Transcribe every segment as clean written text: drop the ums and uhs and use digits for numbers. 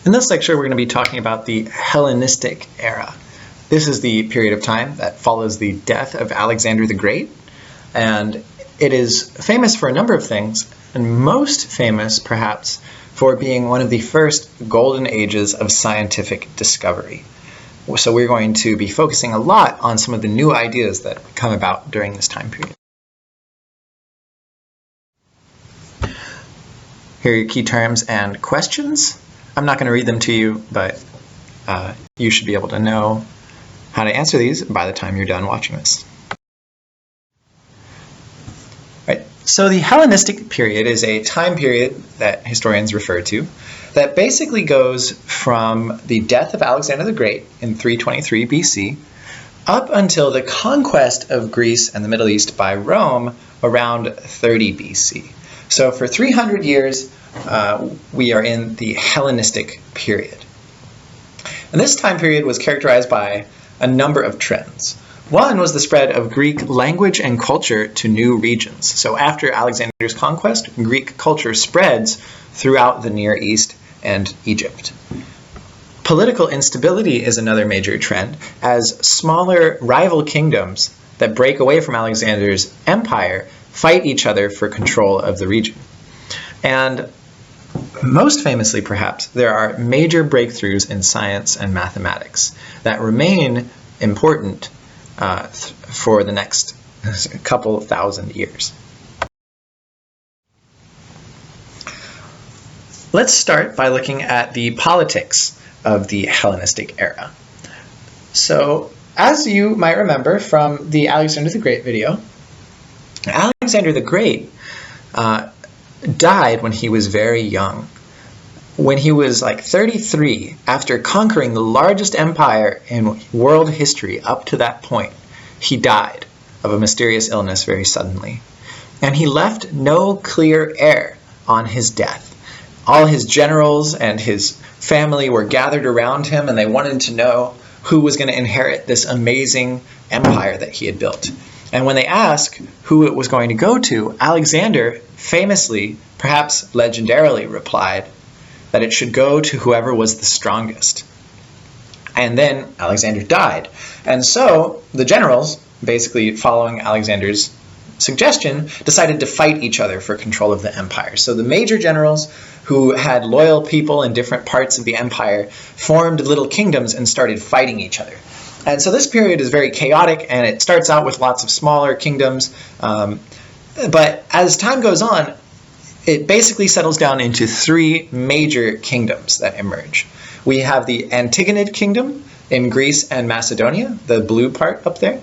In this lecture, we're going to be talking about the Hellenistic era. This is the period of time that follows the death of Alexander the Great, and it is famous for a number of things, and most famous, perhaps, for being one of the first golden ages of scientific discovery. So we're going to be focusing a lot on some of the new ideas that come about during this time period. Here are your key terms and questions. I'm not going to read them to you, but you should be able to know how to answer these by the time you're done watching this. Right. So the Hellenistic period is a time period that historians refer to that basically goes from the death of Alexander the Great in 323 BC up until the conquest of Greece and the Middle East by Rome around 30 BC. So for 300 years, we are in the Hellenistic period. And this time period was characterized by a number of trends. One was the spread of Greek language and culture to new regions. So after Alexander's conquest, Greek culture spreads throughout the Near East and Egypt. Political instability is another major trend, as smaller rival kingdoms that break away from Alexander's empire fight each other for control of the region. And most famously, perhaps, there are major breakthroughs in science and mathematics that remain important for the next couple thousand years. Let's start by looking at the politics of the Hellenistic era. So, as you might remember from the Alexander the Great video, Alexander the Great died when he was very young. When he was like 33, after conquering the largest empire in world history up to that point, he died of a mysterious illness very suddenly. And he left no clear heir on his death. All his generals and his family were gathered around him, and they wanted to know who was going to inherit this amazing empire that he had built. And when they asked who it was going to go to, Alexander famously, perhaps legendarily, replied that it should go to whoever was the strongest. And then Alexander died. And so the generals, basically following Alexander's suggestion, decided to fight each other for control of the empire. So the major generals who had loyal people in different parts of the empire formed little kingdoms and started fighting each other. And so this period is very chaotic, and it starts out with lots of smaller kingdoms. But as time goes on, it basically settles down into three major kingdoms that emerge. We have the Antigonid kingdom in Greece and Macedonia, the blue part up there.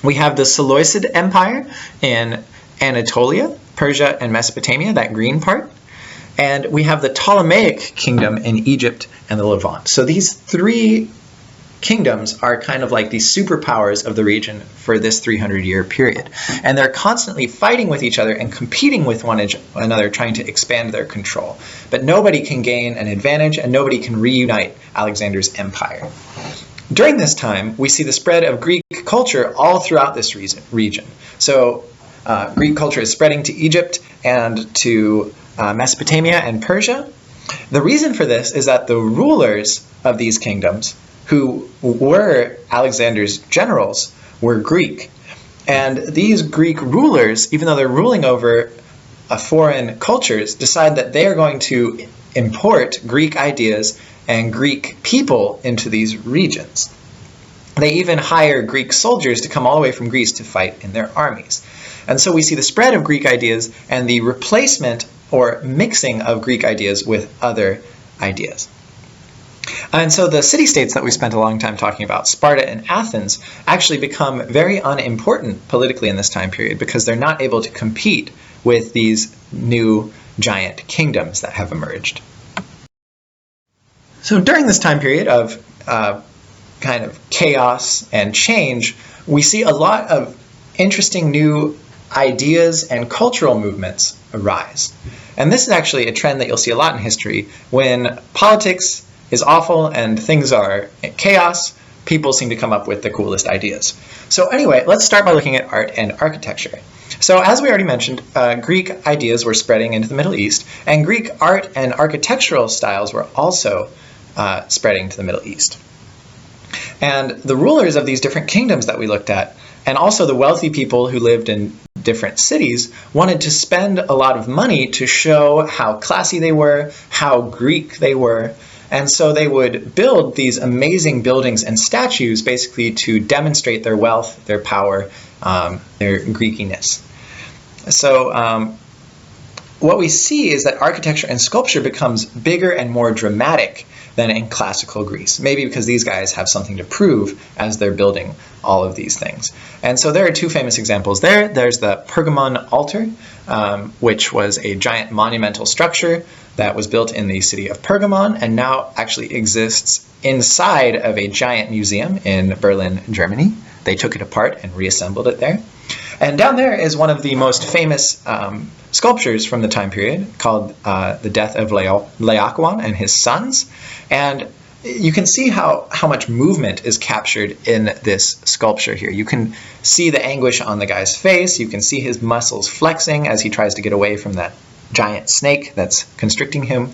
We have the Seleucid Empire in Anatolia, Persia, and Mesopotamia, that green part. And we have the Ptolemaic kingdom in Egypt and the Levant. So these three kingdoms are kind of like the superpowers of the region for this 300-year period. And they're constantly fighting with each other and competing with one another, trying to expand their control. But nobody can gain an advantage, and nobody can reunite Alexander's empire. During this time, we see the spread of Greek culture all throughout this region. So Greek culture is spreading to Egypt and to Mesopotamia and Persia. The reason for this is that the rulers of these kingdoms, who were Alexander's generals, were Greek. And these Greek rulers, even though they're ruling over foreign cultures, decide that they are going to import Greek ideas and Greek people into these regions. They even hire Greek soldiers to come all the way from Greece to fight in their armies. And so we see the spread of Greek ideas and the replacement or mixing of Greek ideas with other ideas. And so the city-states that we spent a long time talking about, Sparta and Athens, actually become very unimportant politically in this time period because they're not able to compete with these new giant kingdoms that have emerged. So during this time period of kind of chaos and change, we see a lot of interesting new ideas and cultural movements arise. And this is actually a trend that you'll see a lot in history. When politics is awful and things are chaos, people seem to come up with the coolest ideas. So anyway, let's start by looking at art and architecture. So as we already mentioned, Greek ideas were spreading into the Middle East, and Greek art and architectural styles were also spreading to the Middle East. And the rulers of these different kingdoms that we looked at, and also the wealthy people who lived in different cities, wanted to spend a lot of money to show how classy they were, how Greek they were. And so they would build these amazing buildings and statues basically to demonstrate their wealth, their power, their Greekiness. So what we see is that architecture and sculpture becomes bigger and more dramatic than in classical Greece, maybe because these guys have something to prove as they're building all of these things. And so there are two famous examples there. There's the Pergamon altar, which was a giant monumental structure that was built in the city of Pergamon and now actually exists inside of a giant museum in Berlin, Germany. They took it apart and reassembled it there. And down there is one of the most famous sculptures from the time period called The Death of Laocoon and His Sons. And you can see how much movement is captured in this sculpture here. You can see the anguish on the guy's face. You can see his muscles flexing as he tries to get away from that giant snake that's constricting him.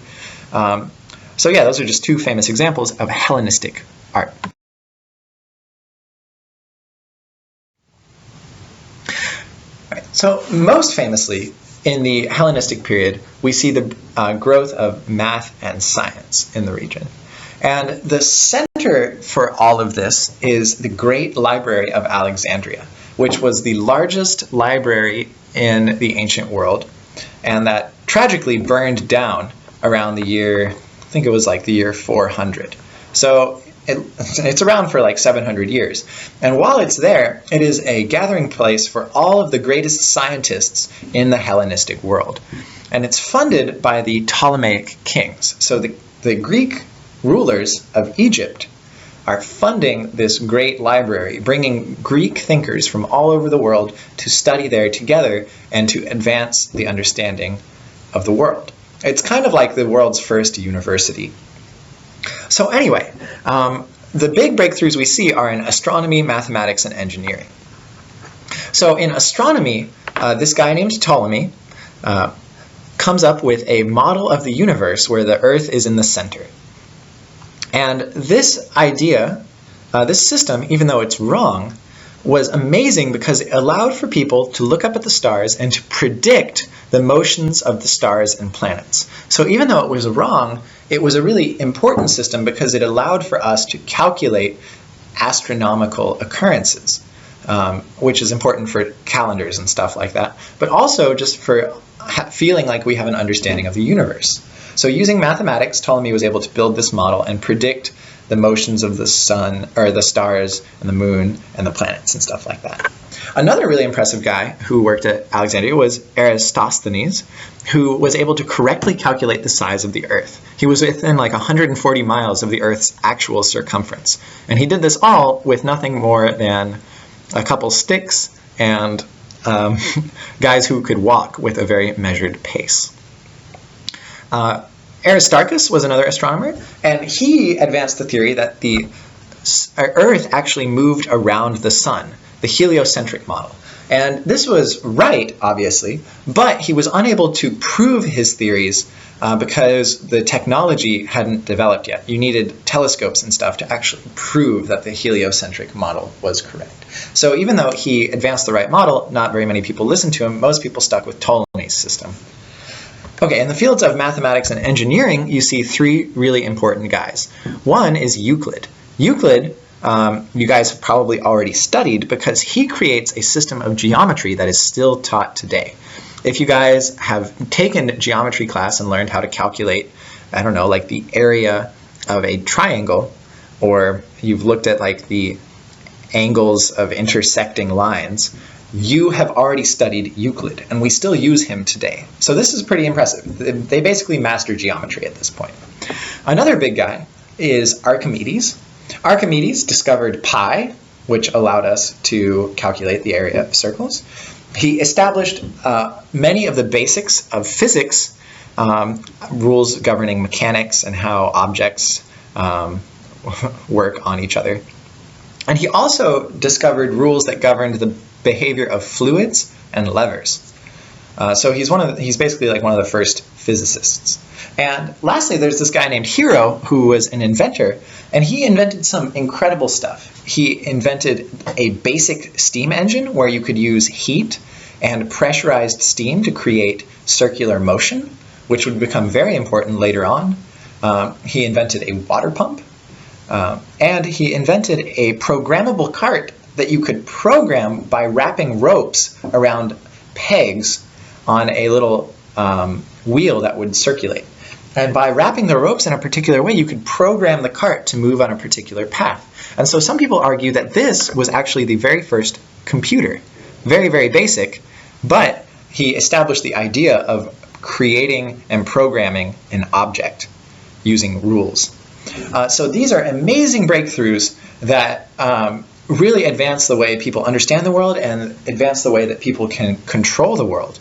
So yeah, those are just two famous examples of Hellenistic art. So most famously, in the Hellenistic period, we see the growth of math and science in the region. And the center for all of this is the Great Library of Alexandria, which was the largest library in the ancient world, and that tragically burned down around the year, I think it was like the year 400. So it's around for like 700 years. And while it's there, it is a gathering place for all of the greatest scientists in the Hellenistic world. And it's funded by the Ptolemaic kings. So the Greek rulers of Egypt are funding this great library, bringing Greek thinkers from all over the world to study there together and to advance the understanding of the world. It's kind of like the world's first university. So anyway, the big breakthroughs we see are in astronomy, mathematics, and engineering. So in astronomy, this guy named Ptolemy comes up with a model of the universe where the Earth is in the center. And this idea, this system, even though it's wrong, was amazing because it allowed for people to look up at the stars and to predict the motions of the stars and planets. So even though it was wrong, it was a really important system because it allowed for us to calculate astronomical occurrences, which is important for calendars and stuff like that, but also just for feeling like we have an understanding of the universe. So using mathematics, Ptolemy was able to build this model and predict the motions of the sun, or the stars, and the moon, and the planets, and stuff like that. Another really impressive guy who worked at Alexandria was Eratosthenes, who was able to correctly calculate the size of the Earth. He was within like 140 miles of the Earth's actual circumference. And he did this all with nothing more than a couple sticks and guys who could walk with a very measured pace. Aristarchus was another astronomer, and he advanced the theory that the Earth actually moved around the sun, the heliocentric model. And this was right, obviously, but he was unable to prove his theories because the technology hadn't developed yet. You needed telescopes and stuff to actually prove that the heliocentric model was correct. So even though he advanced the right model, not very many people listened to him. Most people stuck with Ptolemy's system. Okay, in the fields of mathematics and engineering, you see three really important guys. One is Euclid. Euclid, you guys have probably already studied because he creates a system of geometry that is still taught today. If you guys have taken geometry class and learned how to calculate, I don't know, like the area of a triangle, or you've looked at like the angles of intersecting lines, you have already studied Euclid, and we still use him today. So this is pretty impressive. They basically master geometry at this point. Another big guy is Archimedes. Archimedes discovered pi, which allowed us to calculate the area of circles. He established many of the basics of physics, rules governing mechanics and how objects work on each other. And he also discovered rules that governed the behavior of fluids, and levers. So he's basically like one of the first physicists. And lastly, there's this guy named Hero who was an inventor, and he invented some incredible stuff. He invented a basic steam engine where you could use heat and pressurized steam to create circular motion, which would become very important later on. He invented a water pump, and he invented a programmable cart that you could program by wrapping ropes around pegs on a little wheel that would circulate. And by wrapping the ropes in a particular way, you could program the cart to move on a particular path. And so some people argue that this was actually the very first computer. Very, very basic, but he established the idea of creating and programming an object using rules. So these are amazing breakthroughs that really advance the way people understand the world and advance the way that people can control the world.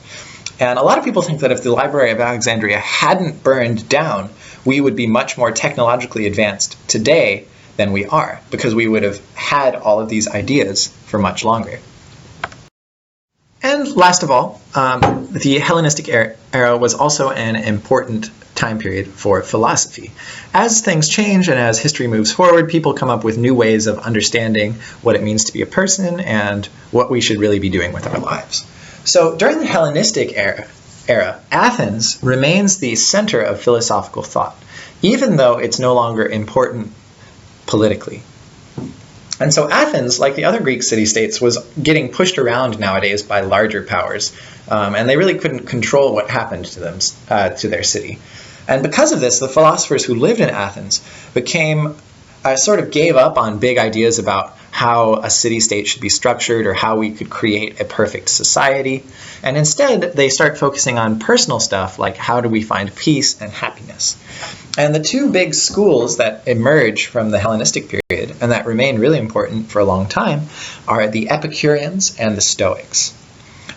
And a lot of people think that if the Library of Alexandria hadn't burned down, we would be much more technologically advanced today than we are, because we would have had all of these ideas for much longer. And last of all, the Hellenistic era was also an important time period for philosophy. As things change and as history moves forward, people come up with new ways of understanding what it means to be a person and what we should really be doing with our lives. So during the Hellenistic era, Athens remains the center of philosophical thought, even though it's no longer important politically. And so Athens, like the other Greek city-states, was getting pushed around nowadays by larger powers, and they really couldn't control what happened to them, to their city. And because of this, the philosophers who lived in Athens sort of gave up on big ideas about how a city-state should be structured or how we could create a perfect society. And instead, they start focusing on personal stuff like how do we find peace and happiness. And the two big schools that emerge from the Hellenistic period and that remain really important for a long time are the Epicureans and the Stoics.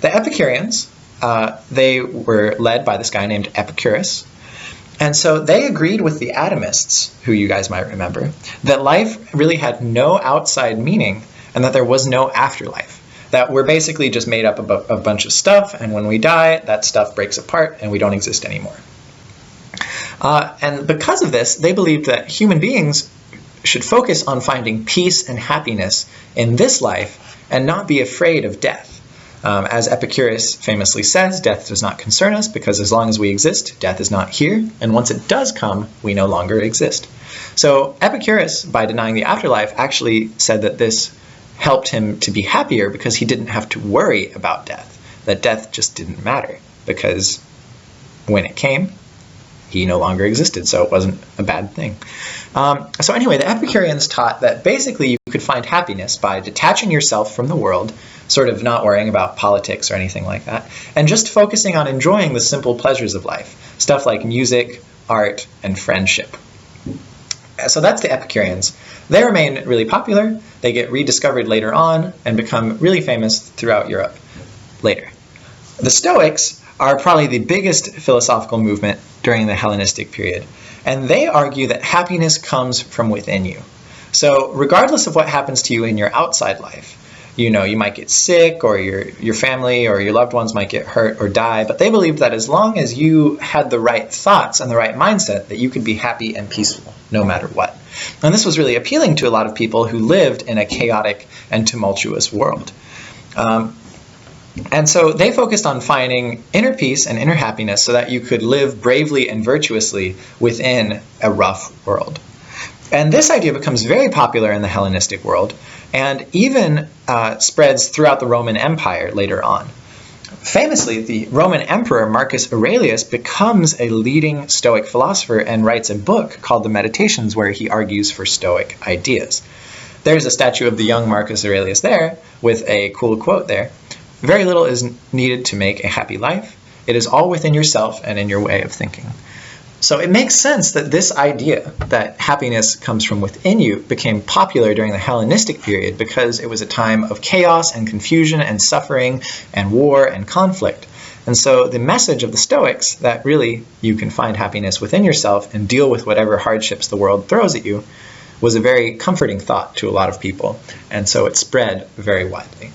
The Epicureans, they were led by this guy named Epicurus. And so they agreed with the atomists, who you guys might remember, that life really had no outside meaning and that there was no afterlife. That we're basically just made up of a bunch of stuff, and when we die, that stuff breaks apart and we don't exist anymore. And because of this, they believed that human beings should focus on finding peace and happiness in this life and not be afraid of death. As Epicurus famously says, death does not concern us because as long as we exist, death is not here, and once it does come, we no longer exist. So Epicurus, by denying the afterlife, actually said that this helped him to be happier because he didn't have to worry about death, that death just didn't matter because when it came, he no longer existed, so it wasn't a bad thing. So anyway, the Epicureans taught that basically you could find happiness by detaching yourself from the world, sort of not worrying about politics or anything like that, and just focusing on enjoying the simple pleasures of life, stuff like music, art, and friendship. So that's the Epicureans. They remain really popular, they get rediscovered later on, and become really famous throughout Europe later. The Stoics are probably the biggest philosophical movement during the Hellenistic period, and they argue that happiness comes from within you. So regardless of what happens to you in your outside life, you might get sick, or your family or your loved ones might get hurt or die, but they believed that as long as you had the right thoughts and the right mindset, that you could be happy and peaceful no matter what. And this was really appealing to a lot of people who lived in a chaotic and tumultuous world. And so they focused on finding inner peace and inner happiness so that you could live bravely and virtuously within a rough world. And this idea becomes very popular in the Hellenistic world and even spreads throughout the Roman Empire later on. Famously, the Roman Emperor Marcus Aurelius becomes a leading Stoic philosopher and writes a book called the Meditations where he argues for Stoic ideas. There's a statue of the young Marcus Aurelius there with a cool quote there. Very little is needed to make a happy life. It is all within yourself and in your way of thinking. So it makes sense that this idea that happiness comes from within you became popular during the Hellenistic period because it was a time of chaos and confusion and suffering and war and conflict. And so the message of the Stoics that really you can find happiness within yourself and deal with whatever hardships the world throws at you was a very comforting thought to a lot of people. And so it spread very widely.